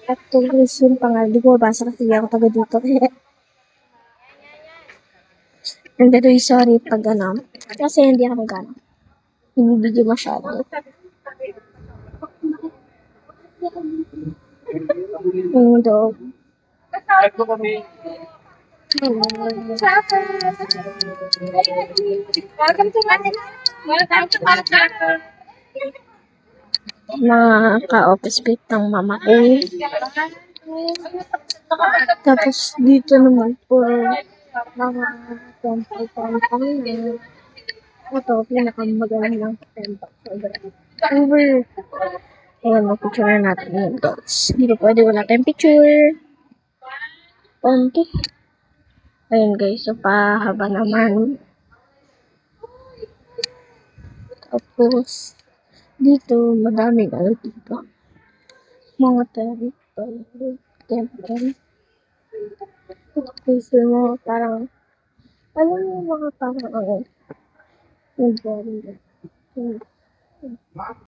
At tulis yung pangalan. Di ko mabasa kasi ako taga dito. And then, sorry pag kasi hindi ako gano'n. Hindi masyado. Yung dog. Welcome to Manila. Welcome to Manila. Mga ka-office mate ng mama ko. Tapos dito naman po mga temple. Ito, pinakamagaling ng temple. Over. Ayan, mag-picture na natin yung dogs. Hindi pa pwede wala tayong picture. Okay. Ayan guys, so pahaba naman. Tapos, dito, madaming dito. Mga temple. Tapos, mga parang, alam mo mga parang,